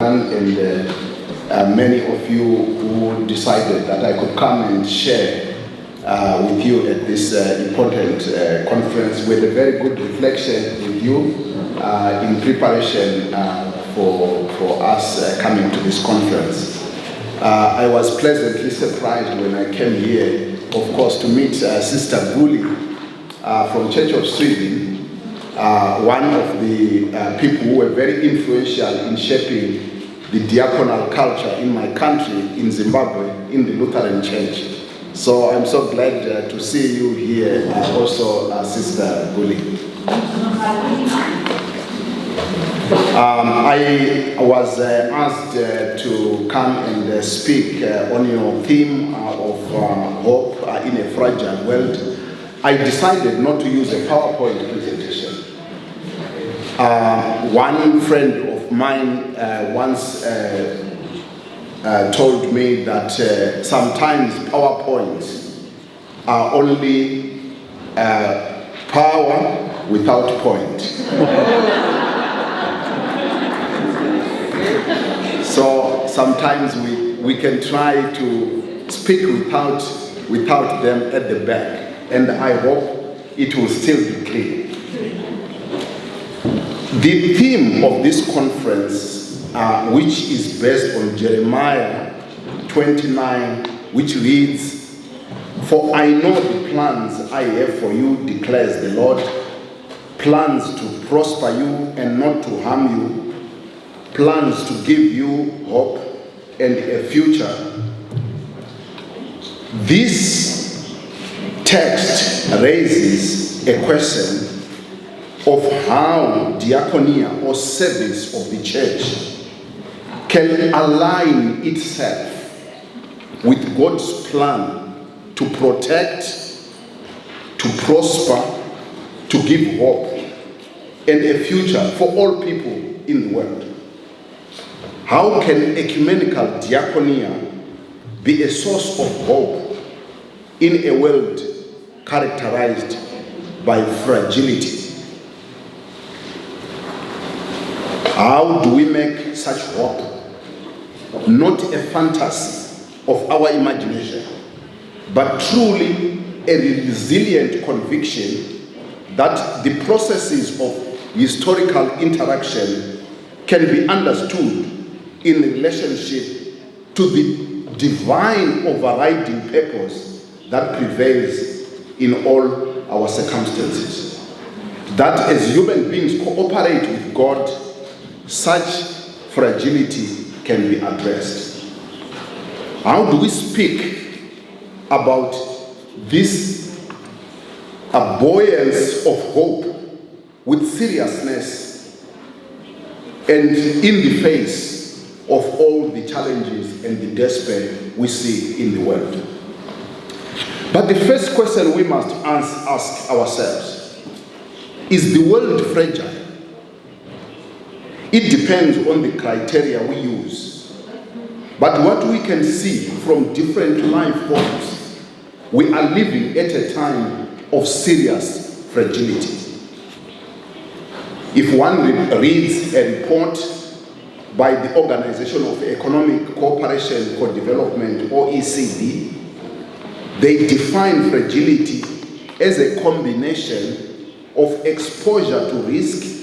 Johan and many of you who decided that I could come and share with you at this important conference with a very good reflection with you in preparation for us coming to this conference. I was pleasantly surprised when I came here, of course, to meet Sister Guli from Church of Sweden, one of the people who were very influential in shaping the diaconal culture in my country, in Zimbabwe, in the Lutheran Church. So I'm so glad to see you here, and also Sister Guli. I was asked to come and speak on your theme of hope in a fragile world. I decided not to use a PowerPoint presentation. One friend of mine once told me that sometimes PowerPoints are only power without point. So sometimes we can try to speak without them at the back, and I hope it will still be clear. The theme of this conference, which is based on Jeremiah 29, which reads, "For I know the plans I have for you, declares the Lord, plans to prosper you and not to harm you, plans to give you hope and a future." This text raises a question of how diaconia or service of the church can align itself with God's plan to protect, to prosper, to give hope and a future for all people in the world. How can ecumenical diaconia be a source of hope in a world characterized by fragility? How do we make such hope not a fantasy of our imagination, but truly a resilient conviction that the processes of historical interaction can be understood in relationship to the divine overriding purpose that prevails in all our circumstances? That as human beings cooperate with God, such fragility can be addressed. How do we speak about this buoyance of hope with seriousness and in the face of all the challenges and the despair we see in the world? But the first question we must ask ourselves, is the world fragile? It depends on the criteria we use. But what we can see from different life forms, we are living at a time of serious fragility. If one reads a report by the Organization of Economic Cooperation for Development, OECD, they define fragility as a combination of exposure to risk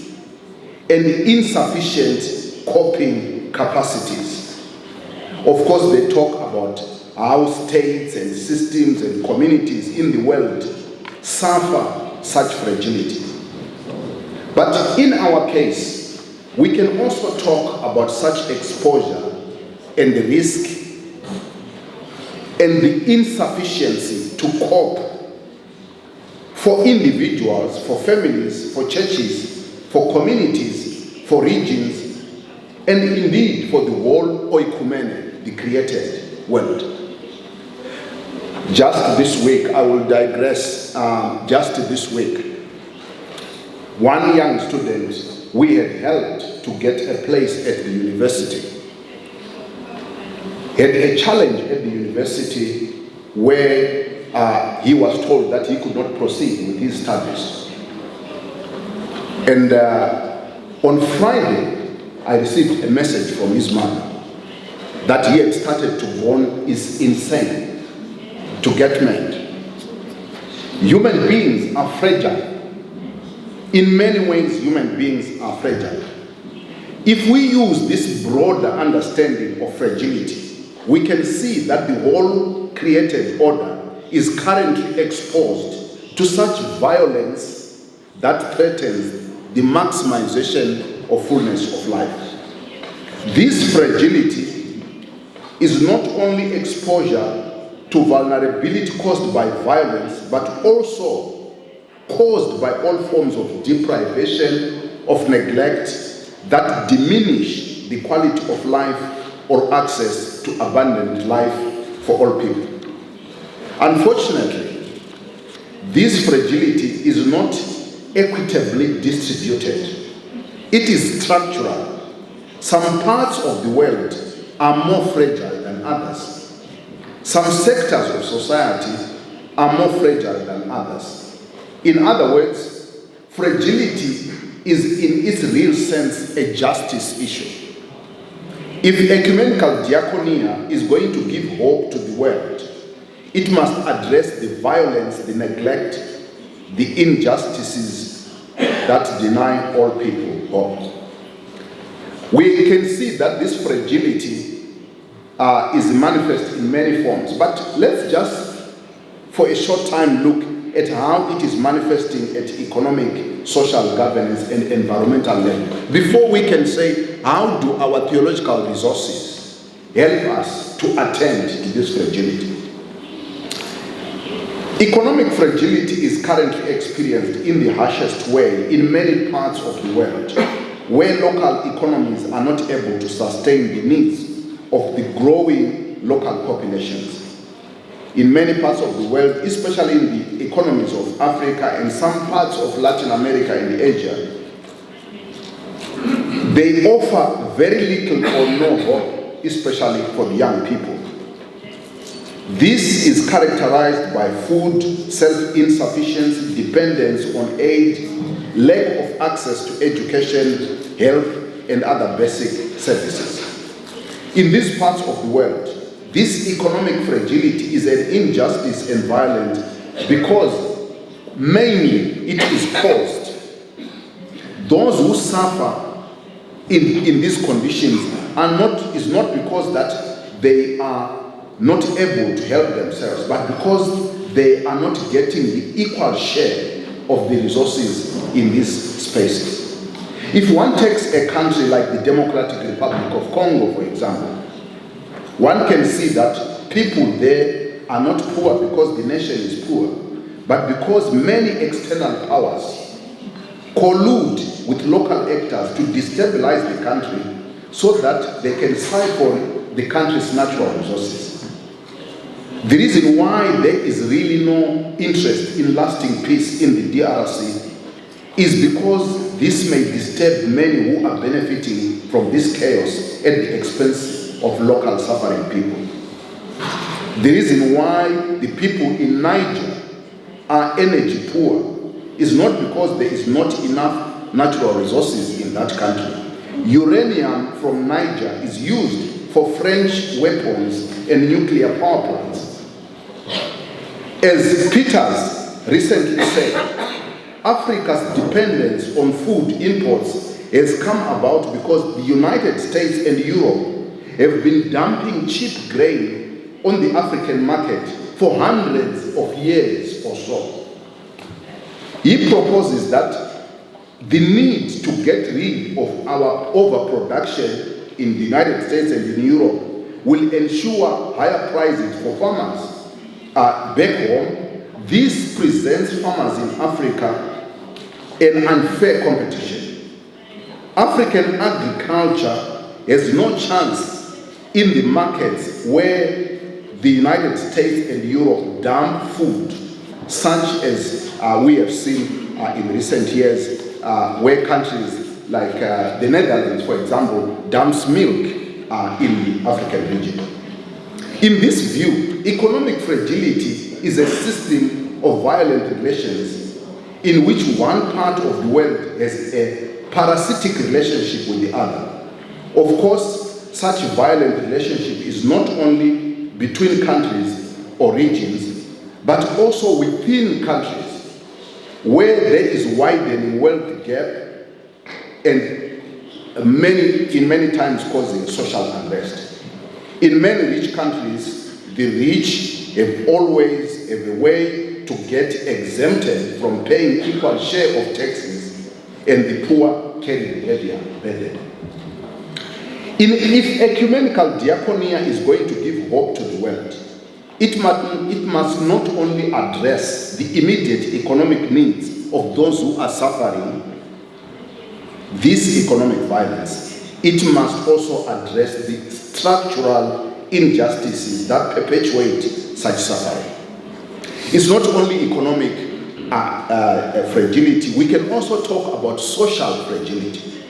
and insufficient coping capacities. Of course, they talk about how states and systems and communities in the world suffer such fragility. But in our case, we can also talk about such exposure and the risk and the insufficiency to cope for individuals, for families, for churches, for communities, for regions, and indeed for the whole oikumene, the created world. Just this week, I will digress, just this week, one young student we had helped to get a place at the university had a challenge at the university where he was told that he could not proceed with his studies. And on Friday, I received a message from his mother that he had started to warn is insane, to get mad. Human beings are fragile. In many ways, human beings are fragile. If we use this broader understanding of fragility, we can see that the whole created order is currently exposed to such violence that threatens the maximization of fullness of life. This fragility is not only exposure to vulnerability caused by violence, but also caused by all forms of deprivation, of neglect that diminish the quality of life or access to abundant life for all people. Unfortunately, this fragility is not equitably distributed. It is structural. Some parts of the world are more fragile than others. Some sectors of society are more fragile than others. In other words, fragility is in its real sense a justice issue. If ecumenical diaconia is going to give hope to the world, it must address the violence, the neglect, the injustices that deny all people hope. We can see that this fragility is manifest in many forms, but let's just for a short time look at how it is manifesting at economic, social governance and environmental level before we can say how do our theological resources help us to attend to this fragility. Economic fragility is currently experienced in the harshest way in many parts of the world, where local economies are not able to sustain the needs of the growing local populations. In many parts of the world, especially in the economies of Africa and some parts of Latin America and Asia, they offer very little or no hope, especially for the young people. This is characterized by food, self-insufficiency, dependence on aid, lack of access to education, health, and other basic services. In these parts of the world, this economic fragility is an injustice and violence because mainly it is caused. Those who suffer in these conditions is not because that they are not able to help themselves, but because they are not getting the equal share of the resources in these spaces. If one takes a country like the Democratic Republic of Congo, for example, one can see that people there are not poor because the nation is poor, but because many external powers collude with local actors to destabilize the country so that they can siphon the country's natural resources. The reason why there is really no interest in lasting peace in the DRC is because this may disturb many who are benefiting from this chaos at the expense of local suffering people. The reason why the people in Niger are energy poor is not because there is not enough natural resources in that country. Uranium from Niger is used for French weapons and nuclear power plants. As Peters recently said, Africa's dependence on food imports has come about because the United States and Europe have been dumping cheap grain on the African market for hundreds of years or so. He proposes that the need to get rid of our overproduction in the United States and in Europe will ensure higher prices for farmers. Back home, this presents farmers in Africa an unfair competition. African agriculture has no chance in the markets where the United States and Europe dump food, such as we have seen in recent years, where countries like the Netherlands, for example, dumps milk in the African region. In this view, economic fragility is a system of violent relations in which one part of the world has a parasitic relationship with the other. Of course, such violent relationship is not only between countries or regions, but also within countries, where there is widening wealth gap and in many times causing social unrest. In many rich countries, the rich have always a way to get exempted from paying equal share of taxes, and the poor carry the heavier burden. If ecumenical diaconia is going to give hope to the world, it must not only address the immediate economic needs of those who are suffering this economic violence, it must also address the structural injustices that perpetuate such suffering. It's not only economic fragility, we can also talk about social fragility.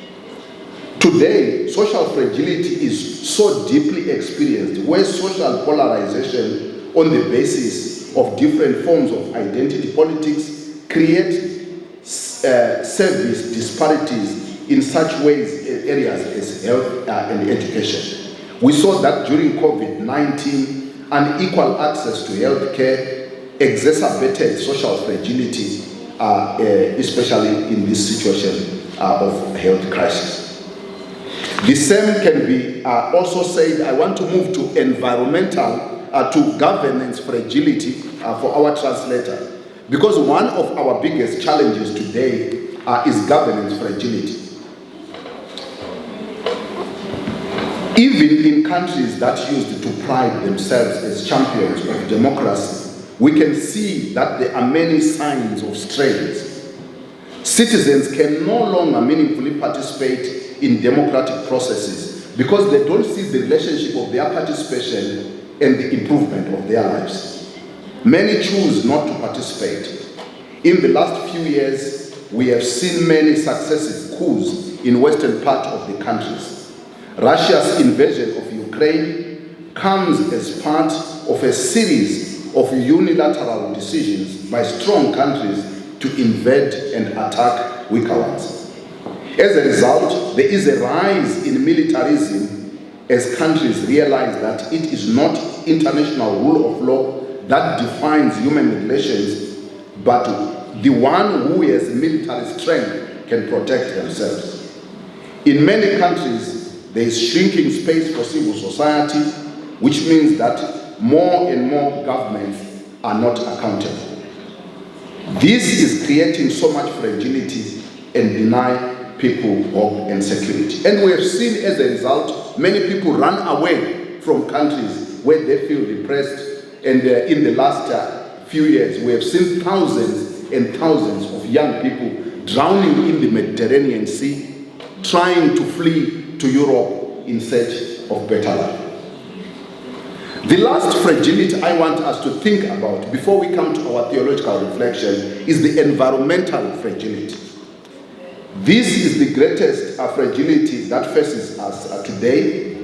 Today, social fragility is so deeply experienced, where social polarization on the basis of different forms of identity politics create service disparities in such areas as health and education. We saw that during COVID-19, unequal access to health care exacerbated social fragility, especially in this situation of health crisis. The same can be also said. I want to move to environmental, to governance fragility for our translator, because one of our biggest challenges today is governance fragility. Even in countries that used to pride themselves as champions of democracy, we can see that there are many signs of strains. Citizens can no longer meaningfully participate in democratic processes because they don't see the relationship of their participation and the improvement of their lives. Many choose not to participate. In the last few years, we have seen many successive coups in western part of the countries. Russia's invasion of Ukraine comes as part of a series of unilateral decisions by strong countries to invade and attack weaker ones. As a result, there is a rise in militarism as countries realize that it is not international rule of law that defines human relations, but the one who has military strength can protect themselves. In many countries, there is shrinking space for civil society, which means that more and more governments are not accountable. This is creating so much fragility and deny people hope and security. And we have seen as a result, many people run away from countries where they feel depressed. And in the last few years, we have seen thousands and thousands of young people drowning in the Mediterranean Sea, trying to flee to Europe in search of better life. The last fragility I want us to think about before we come to our theological reflection is the environmental fragility. This is the greatest fragility that faces us today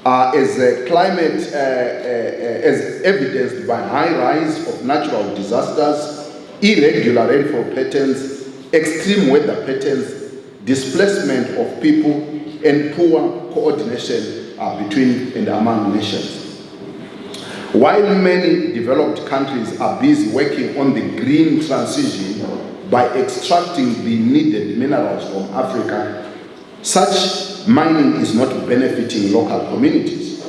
as climate, as evidenced by high rise of natural disasters, irregular rainfall patterns, extreme weather patterns, displacement of people, and poor coordination between and among nations. While many developed countries are busy working on the green transition by extracting the needed minerals from Africa, such mining is not benefiting local communities.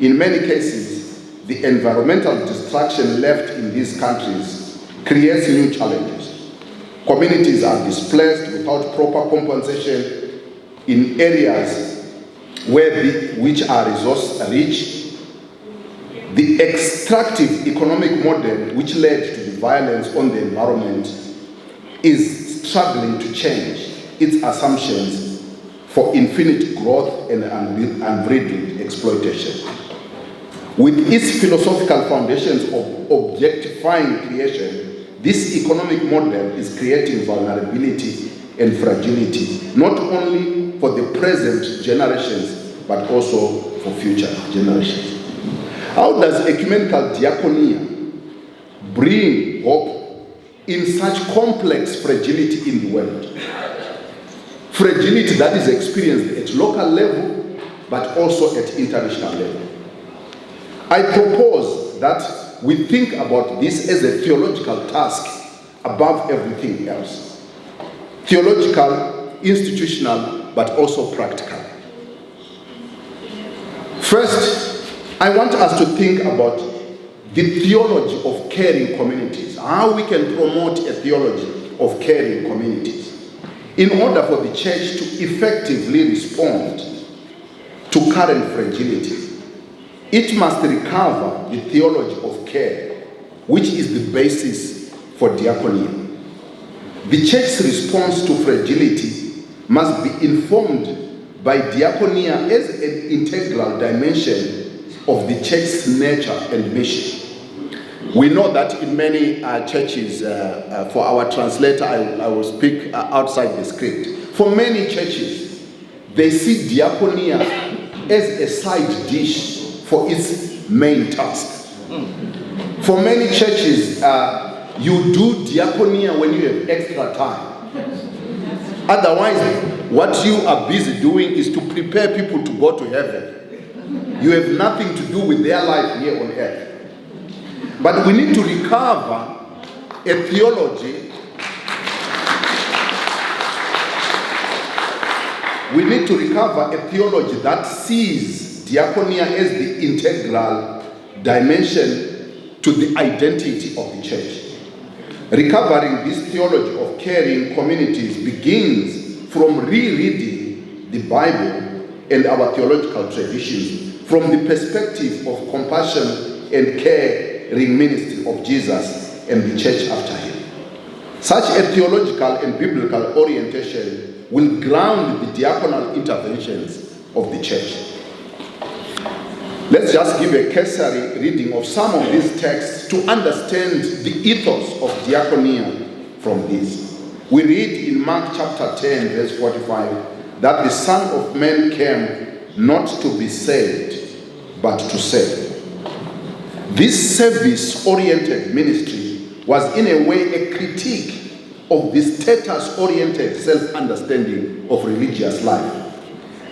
In many cases, the environmental destruction left in these countries creates new challenges. Communities are displaced without proper compensation in areas which are resource rich. The extractive economic model which led to the violence on the environment is struggling to change its assumptions for infinite growth and unbridled exploitation. With its philosophical foundations of objectifying creation, this economic model is creating vulnerability and fragility, not only for the present generations, but also for future generations. How does ecumenical diaconia bring hope in such complex fragility in the world? Fragility that is experienced at local level, but also at international level. I propose that we think about this as a theological task above everything else. Theological, institutional, but also practical. First, I want us to think about the theology of caring communities, how we can promote a theology of caring communities in order for the church to effectively respond to current fragility. It must recover the theology of care, which is the basis for diaconia. The church's response to fragility must be informed by diaconia as an integral dimension of the church's nature and mission. We know that in many churches, for our translator, I will speak outside the script. For many churches, they see diaconia as a side dish for its main task. For many churches, you do diaconia when you have extra time. Otherwise, what you are busy doing is to prepare people to go to heaven. You have nothing to do with their life here on earth. But we need to recover a theology. We need to recover a theology that sees diaconia as the integral dimension to the identity of the church. Recovering this theology of caring communities begins from rereading the Bible and our theological traditions from the perspective of compassion and caring ministry of Jesus and the church after him. Such a theological and biblical orientation will ground the diaconal interventions of the church. Let's just give a cursory reading of some of these texts to understand the ethos of diaconia from this. We read in Mark chapter 10, verse 45, that the Son of Man came not to be saved, but to serve. This service-oriented ministry was in a way a critique of the status-oriented self-understanding of religious life.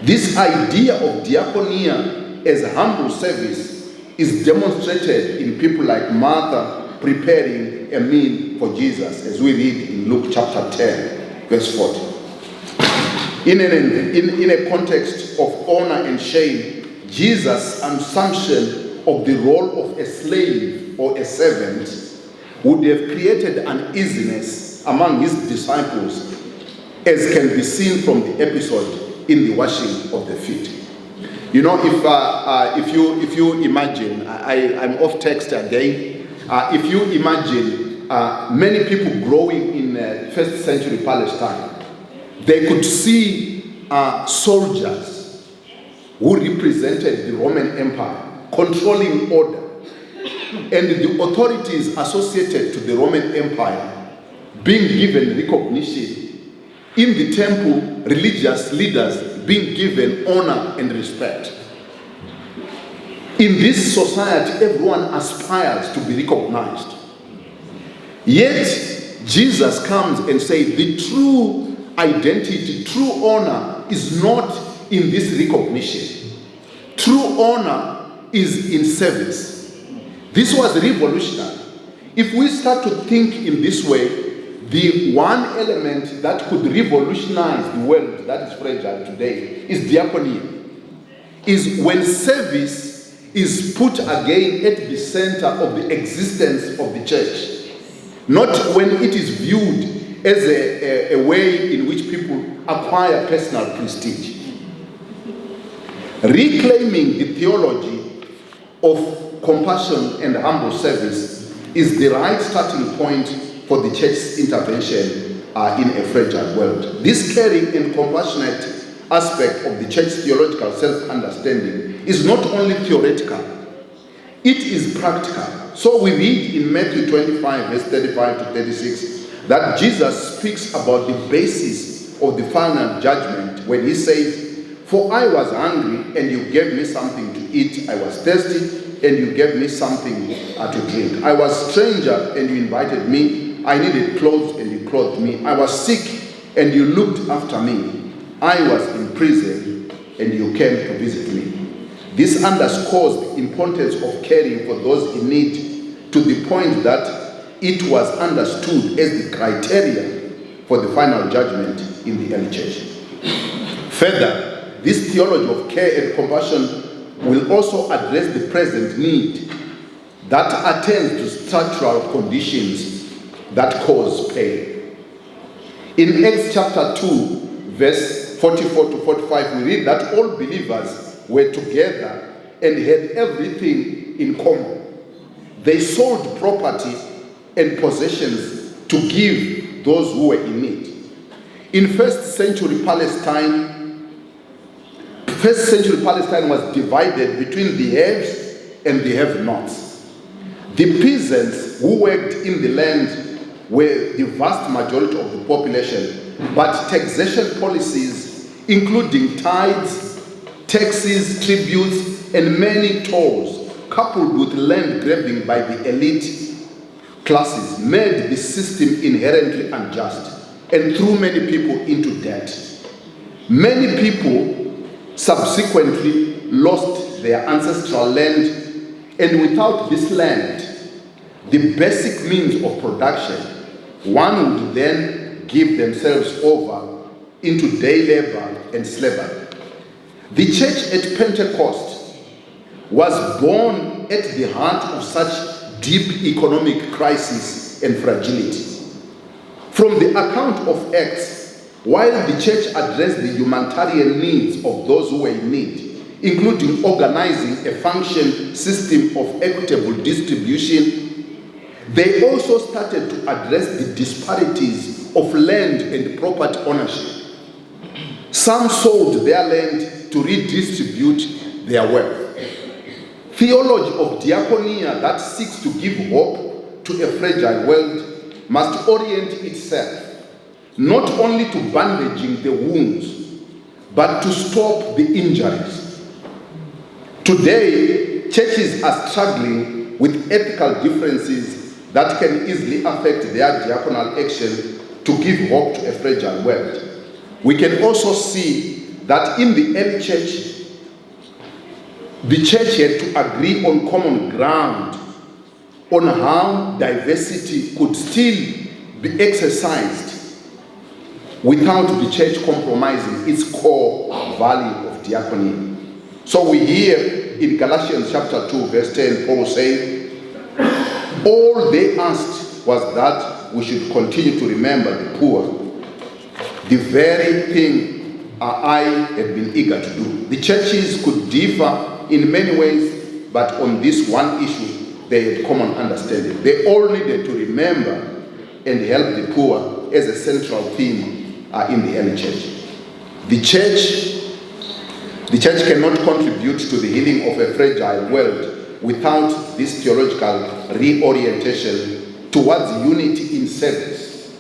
This idea of diaconia as humble service is demonstrated in people like Martha preparing a meal for Jesus, as we read in Luke chapter 10, verse 40. In a context of honor and shame, Jesus' assumption of the role of a slave or a servant would have created uneasiness among his disciples, as can be seen from the episode in the washing of the feet. You know, if you imagine, I'm off text again. If you imagine many people growing in first century Palestine, they could see soldiers who represented the Roman Empire controlling order, and the authorities associated to the Roman Empire being given recognition. In the temple, religious leaders being given honor and respect. In this society, everyone aspires to be recognized. Yet, Jesus comes and says the true identity, true honor is not in this recognition. True honor is in service. This was revolutionary. If we start to think in this way, the one element that could revolutionize the world that is fragile today is diaconia. Is when service is put again at the center of the existence of the church. Not when it is viewed as a way in which people acquire personal prestige. Reclaiming the theology of compassion and humble service is the right starting point for the church's intervention in a fragile world. This caring and compassionate aspect of the church's theological self-understanding is not only theoretical, it is practical. So we read in Matthew 25, verse 35 to 36, that Jesus speaks about the basis of the final judgment when he says, "For I was hungry and you gave me something to eat. I was thirsty and you gave me something to drink. I was a stranger and you invited me. I needed clothes and you clothed me. I was sick and you looked after me. I was in prison and you came to visit me. This underscores the importance of caring for those in need to the point that it was understood as the criteria for the final judgment in the early church. Further, this theology of care and compassion will also address the present need that attends to structural conditions that cause pain. In Acts chapter 2, verse 44 to 45, we read that all believers were together and had everything in common. They sold property and possessions to give those who were in need. In first century Palestine was divided between the haves and the have-nots. The peasants who worked in the land were the vast majority of the population, but taxation policies, including tithes, taxes, tributes, and many tolls, coupled with land grabbing by the elite classes, made the system inherently unjust and threw many people into debt. Many people subsequently lost their ancestral land, and without this land, the basic means of production, one would then give themselves over into day labor and slavery. The church at Pentecost was born at the heart of such deep economic crisis and fragility. From the account of Acts, while the church addressed the humanitarian needs of those who were in need, including organizing a functioning system of equitable distribution, they also started to address the disparities of land and property ownership. Some sold their land to redistribute their wealth. Theology of diaconia that seeks to give hope to a fragile world must orient itself not only to bandaging the wounds, but to stop the injuries. Today, churches are struggling with ethical differences that can easily affect their diaconal action to give hope to a fragile world. We can also see that in the early church, the church had to agree on common ground on how diversity could still be exercised without the church compromising its core value of diaconia. So we hear in Galatians chapter 2, verse 10, Paul saying, all they asked was that we should continue to remember the poor, the very thing I have been eager to do. The churches could differ in many ways, but on this one issue, they had common understanding. They all needed to remember and help the poor as a central theme in the early church. The church cannot contribute to the healing of a fragile world without this theological reorientation towards unity in service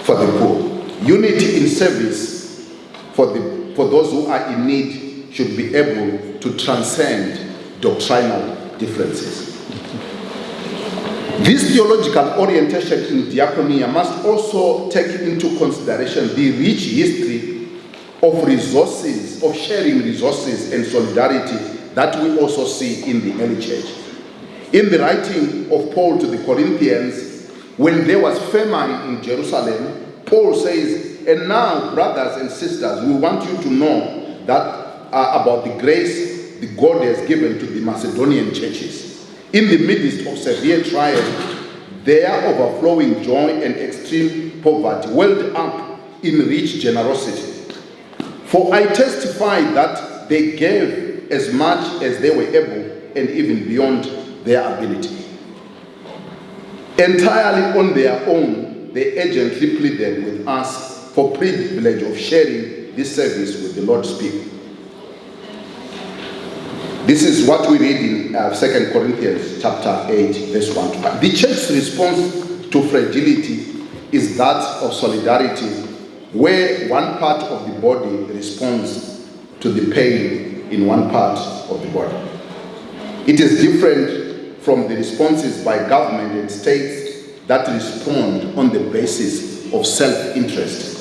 for the poor. Unity in service for those who are in need should be able to transcend doctrinal differences. This theological orientation in diaconia must also take into consideration the rich history of resources, of sharing resources and solidarity that we also see in the early church. In the writing of Paul to the Corinthians, when there was famine in Jerusalem, Paul says, and now, brothers and sisters, we want you to know that about the grace that God has given to the Macedonian churches. In the midst of severe trial, their overflowing joy and extreme poverty welled up in rich generosity. For I testify that they gave as much as they were able and even beyond their ability. Entirely on their own, they urgently pleaded with us for privilege of sharing this service with the Lord's people. This is what we read in 2 Corinthians chapter 8, verse 1 to 5. The church's response to fragility is that of solidarity, where one part of the body responds to the pain in one part of the body. It is different from the responses by government and states that respond on the basis of self-interest